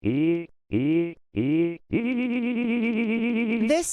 This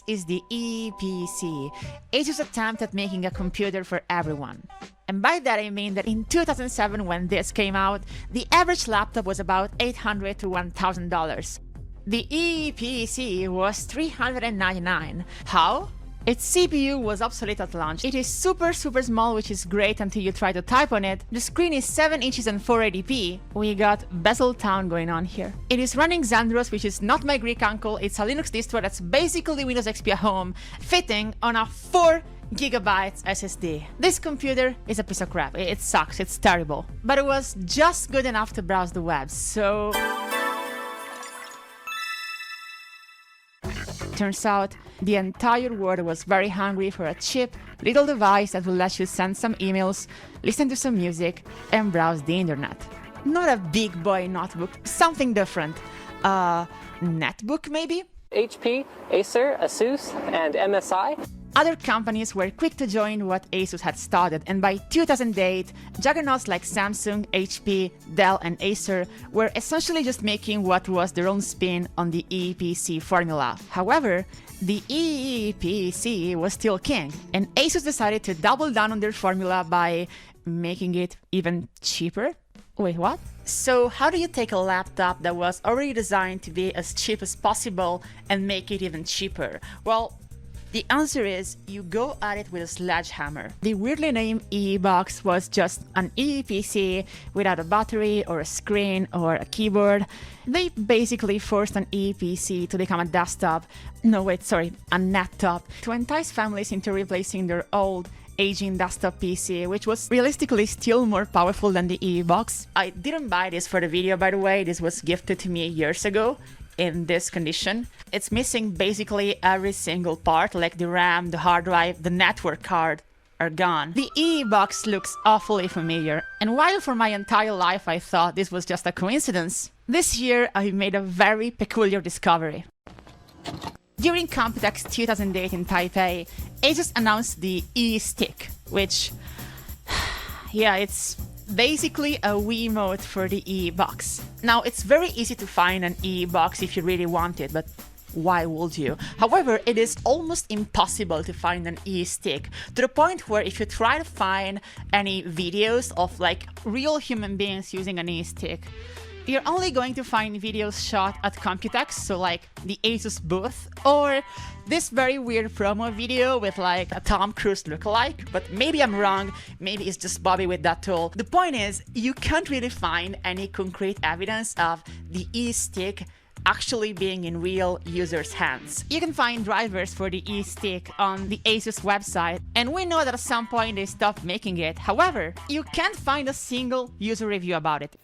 is the Eee PC, Asus attempt at making a computer for everyone. And by that I mean that in 2007 when this came out, the average laptop was about $800 to $1,000. The Eee PC was $399. How? Its CPU was obsolete at launch. It is super small, which is great until you try to type on it. The screen is 7 inches and 480p. We got Bezel Town going on here. It is running Xandros, which is not my Greek uncle. It's a Linux distro that's basically Windows XP at home, fitting on a 4 gigabytes SSD. This computer is a piece of crap. It sucks, it's terrible. But it was just good enough to browse the web, so... Turns out, the entire world was very hungry for a cheap, little device that will let you send some emails, listen to some music, and browse the internet. Not a big boy notebook, something different. Netbook maybe? HP, Acer, Asus, and MSI. Other companies were quick to join what Asus had started, and by 2008, juggernauts like Samsung, HP, Dell, and Acer were essentially just making what was their own spin on the Eee PC formula. However, the Eee PC was still king, and Asus decided to double down on their formula by making it even cheaper. Wait, what? So how do you take a laptop that was already designed to be as cheap as possible and make it even cheaper? Well, the answer is you go at it with a sledgehammer. The weirdly named Eee Box was just an Eee PC without a battery or a screen or a keyboard. They basically forced an Eee PC to become a desktop, no wait, sorry, a nettop, to entice families into replacing their old aging desktop PC, which was realistically still more powerful than the Eee Box. I didn't buy this for the video, by the way. This was gifted to me years ago in this condition. It's missing basically every single part, like the RAM, the hard drive, the network card are gone. The Eee Box looks awfully familiar, and while for my entire life I thought this was just a coincidence, this year I made a very peculiar discovery. During Computex 2008 in Taipei, Asus announced the Eee Stick, which, yeah, it's basically a Wii Remote for the Eee Box. Now, it's very easy to find an Eee Box if you really want it, but why would you? However, it is almost impossible to find an Eee Stick, to the point where if you try to find any videos of like real human beings using an Eee Stick, you're only going to find videos shot at Computex, so like the Asus booth, or this very weird promo video with like a Tom Cruise lookalike, but maybe I'm wrong, maybe it's just Bobby with that tool. The point is, you can't really find any concrete evidence of the Eee Stick actually being in real users' hands. You can find drivers for the Eee Stick on the Asus website, and we know that at some point they stopped making it. However, you can't find a single user review about it.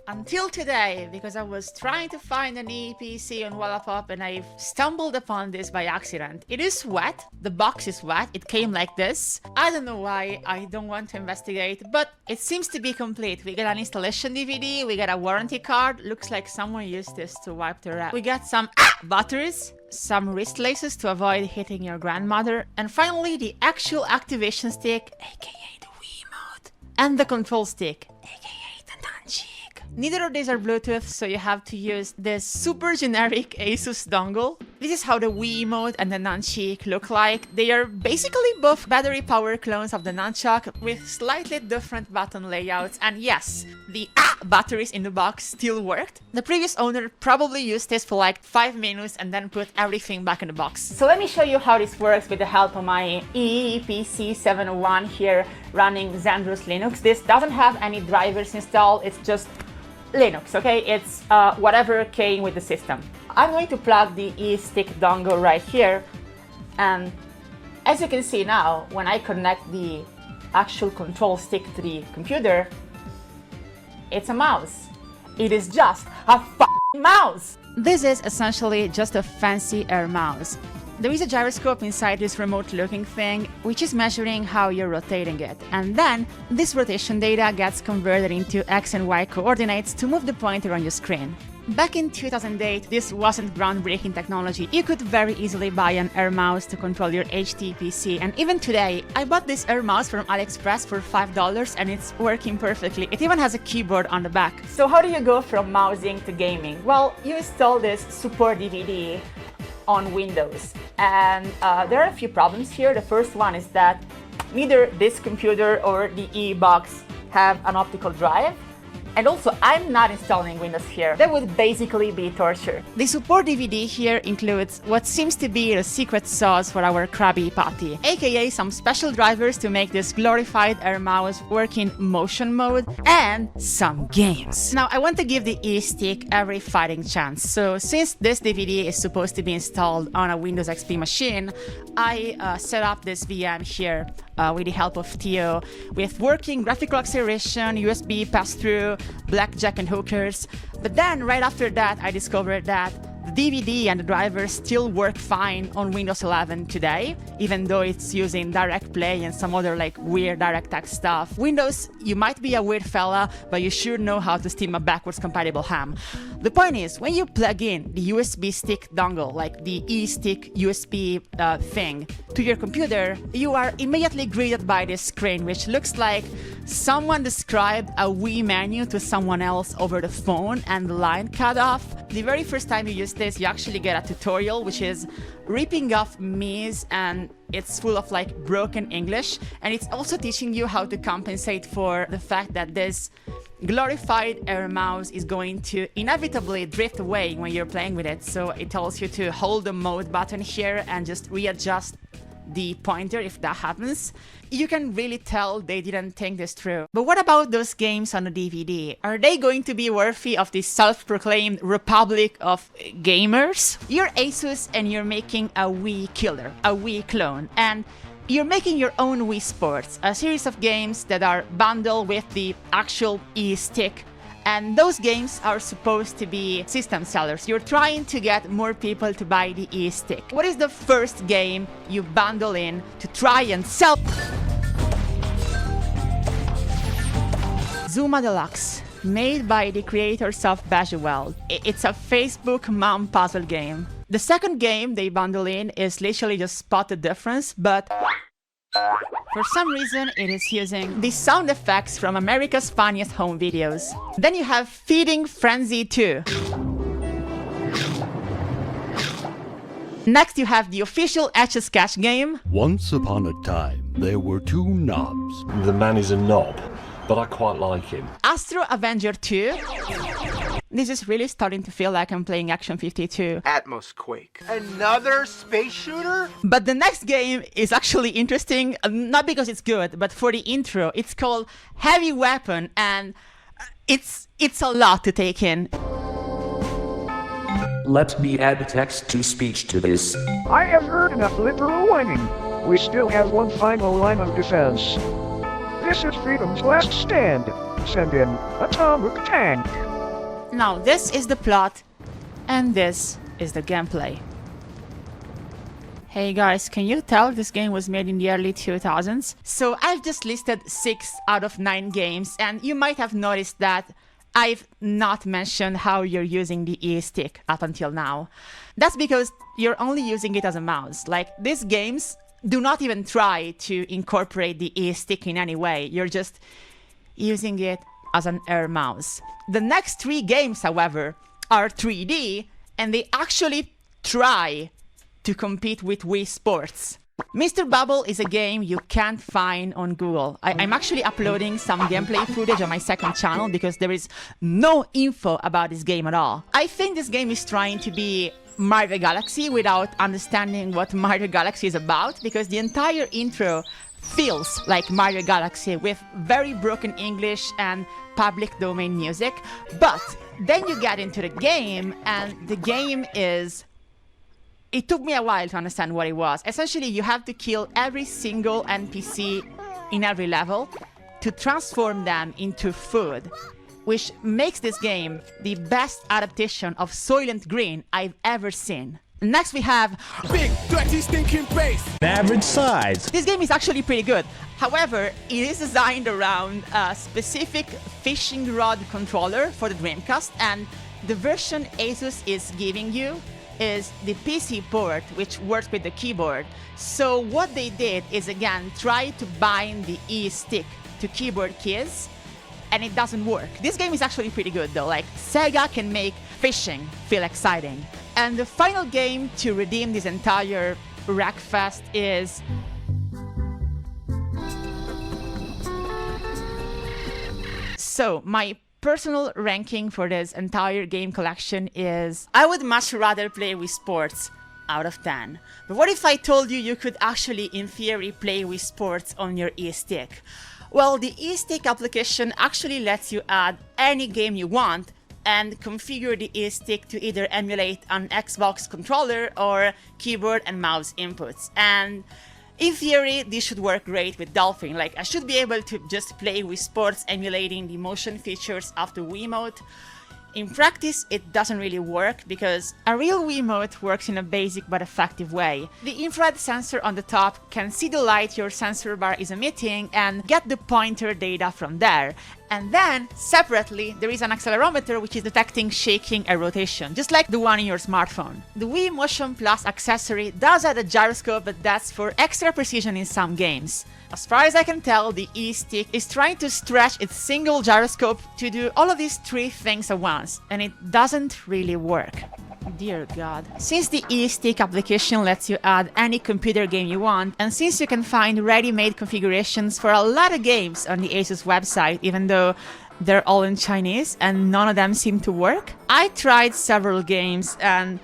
Until today, because I was trying to find an Eee PC on Wallapop and I stumbled upon this by accident. It is wet, the box is wet, it came like this. I don't know why, I don't want to investigate, but it seems to be complete. We got an installation DVD, we got a warranty card, looks like someone used this to wipe their ass. We got some batteries, some wrist laces to avoid hitting your grandmother, and finally the actual activation stick, aka the Wii Remote, and the control stick, aka the nunchuk. Neither of these are Bluetooth, so you have to use this super generic Asus dongle. This is how the Wii Remote and the nunchuk look like. They are basically both battery power clones of the nunchuck with slightly different button layouts, and yes, the batteries in the box still worked. The previous owner probably used this for like 5 minutes and then put everything back in the box. So let me show you how this works with the help of my eePC 701 here running Xandros Linux. This doesn't have any drivers installed, it's just Linux, okay? It's whatever came with the system. I'm going to plug the Eee Stick dongle right here, and as you can see now, when I connect the actual control stick to the computer, it's a mouse. It is just a f***ing mouse! This is essentially just a fancy air mouse. There is a gyroscope inside this remote-looking thing, which is measuring how you're rotating it, and then this rotation data gets converted into X and Y coordinates to move the pointer on your screen. Back in 2008, this wasn't groundbreaking technology. You could very easily buy an Air mouse to control your Eee PC, and even today, I bought this Air mouse from AliExpress for $5 and it's working perfectly. It even has a keyboard on the back. So how do you go from mousing to gaming? Well, you install this support DVD on Windows, and there are a few problems here. The first one is that neither this computer or the Eee Box have an optical drive. And also, I'm not installing Windows here. That would basically be torture. The support DVD here includes what seems to be the secret sauce for our Krabby Patty, aka some special drivers to make this glorified Air mouse work in motion mode, and some games. Now, I want to give the Eee Stick every fighting chance. So since this DVD is supposed to be installed on a Windows XP machine, I set up this VM here with the help of Theo, with working graphical acceleration, USB pass-through, blackjack and hookers. But then right after that, I discovered that the DVD and the drivers still work fine on Windows 11 today, even though it's using direct play and some other like weird DirectX stuff. Windows, you might be a weird fella, but you sure know how to steam a backwards compatible ham. The point is, when you plug in the USB stick dongle, like the Eee Stick USB thing, to your computer, you are immediately greeted by this screen, which looks like someone described a Wii menu to someone else over the phone and the line cut off. The very first time you use this, you actually get a tutorial, which is ripping off Mies, and it's full of like broken English, and it's also teaching you how to compensate for the fact that this glorified Air mouse is going to inevitably drift away when you're playing with it. So it tells you to hold the mode button here and just readjust the pointer if that happens. You can really tell they didn't think this through. But what about those games on the DVD? Are they going to be worthy of the self-proclaimed republic of gamers? You're Asus and you're making a Wii killer, a Wii clone, and you're making your own Wii Sports, a series of games that are bundled with the actual Eee Stick. And those games are supposed to be system sellers. You're trying to get more people to buy the Eee Stick. What is the first game you bundle in to try and sell? Zuma Deluxe, made by the creators of Bejeweled. It's a Facebook mom puzzle game. The second game they bundle in is literally just Spot the Difference, but for some reason, it is using the sound effects from America's Funniest Home Videos. Then you have Feeding Frenzy 2. Next, you have the official Etch-a-Sketch game. Once upon a time, there were two knobs. The man is a knob, but I quite like him. Astro Avenger 2. This is really starting to feel like I'm playing Action 52. Atmos Quake. Another space shooter? But the next game is actually interesting, not because it's good, but for the intro. It's called Heavy Weapon, and it's a lot to take in. Let me add text-to-speech to this. I have heard enough literal whining. We still have one final line of defense. This is freedom's last stand. Send in atomic tank. Now, this is the plot, and this is the gameplay. Hey guys, can you tell this game was made in the early 2000s? So I've just listed 6 out of 9 games, and you might have noticed that I've not mentioned how you're using the Eee Stick up until now. That's because you're only using it as a mouse. Like, these games do not even try to incorporate the Eee Stick in any way. You're just using it as an Air mouse. The next 3 games, however, are 3D, and they actually try to compete with Wii Sports. Mr. Bubble is a game you can't find on Google. I'm actually uploading some gameplay footage on my second channel because there is no info about this game at all. I think this game is trying to be Mario Galaxy without understanding what Mario Galaxy is about, because the entire intro feels like Mario Galaxy with very broken English and public domain music. But then you get into the game, and the game is... It took me a while to understand what it was. Essentially, you have to kill every single NPC in every level to transform them into food, which makes this game the best adaptation of Soylent Green I've ever seen. Next we have Big, dirty, stinking bass. Average size. This game is actually pretty good. However, it is designed around a specific fishing rod controller for the Dreamcast, and The version Asus is giving you is the PC port, which works with the keyboard. So what they did is, again, try to bind the Eee Stick to keyboard keys, and it doesn't work. This game is actually pretty good though, like Sega can make fishing feel exciting. And the final game to redeem this entire wreckfest is so my personal ranking for this entire game collection is I would much rather play Wii Sports out of 10. But what if I told you you could actually, in theory, play Wii Sports on your Eee Stick? Well, the Eee Stick application actually lets you add any game you want and configure the Eee Stick to either emulate an Xbox controller or keyboard and mouse inputs. And in theory, this should work great with Dolphin. Like, I should be able to just play Wii Sports emulating the motion features of the Wii Remote. In practice, it doesn't really work because a real Wii Remote works in a basic but effective way. The infrared sensor on the top can see the light your sensor bar is emitting and get the pointer data from there. And then, separately, there is an accelerometer which is detecting shaking and rotation, just like the one in your smartphone. The Wii Motion Plus accessory does add a gyroscope, but that's for extra precision in some games. As far as I can tell, the Eee Stick is trying to stretch its single gyroscope to do all of these three things at once, and it doesn't really work. Dear God. Since the Eee Stick application lets you add any computer game you want, and since you can find ready-made configurations for a lot of games on the Asus website, even though they're all in Chinese and none of them seem to work, I tried several games and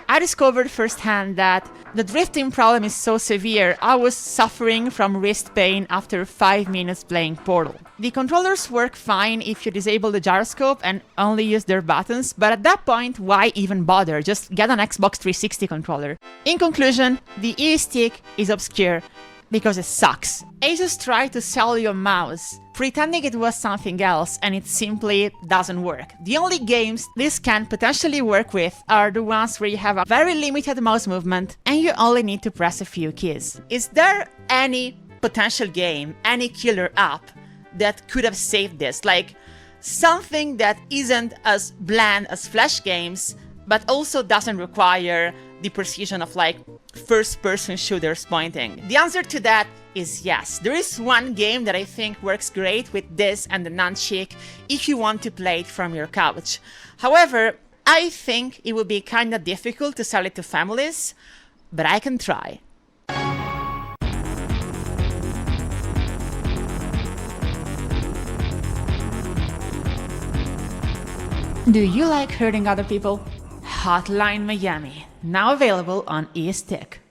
I discovered firsthand that the drifting problem is so severe, I was suffering from wrist pain after 5 minutes playing Portal. The controllers work fine if you disable the gyroscope and only use their buttons, but at that point, why even bother? Just get an Xbox 360 controller. In conclusion, the Eee Stick is obscure because it sucks. Asus tried to sell you a mouse, pretending it was something else, and it simply doesn't work. The only games this can potentially work with are the ones where you have a very limited mouse movement and you only need to press a few keys. Is there any potential game, any killer app that could have saved this? Like something that isn't as bland as Flash games, but also doesn't require the precision of like first-person shooters pointing? The answer to that is yes. There is one game that I think works great with this and the nunchuck if you want to play it from your couch. However, I think it would be kinda difficult to sell it to families, but I can try. Do you like hurting other people? Hotline Miami, now available on Eee Stick.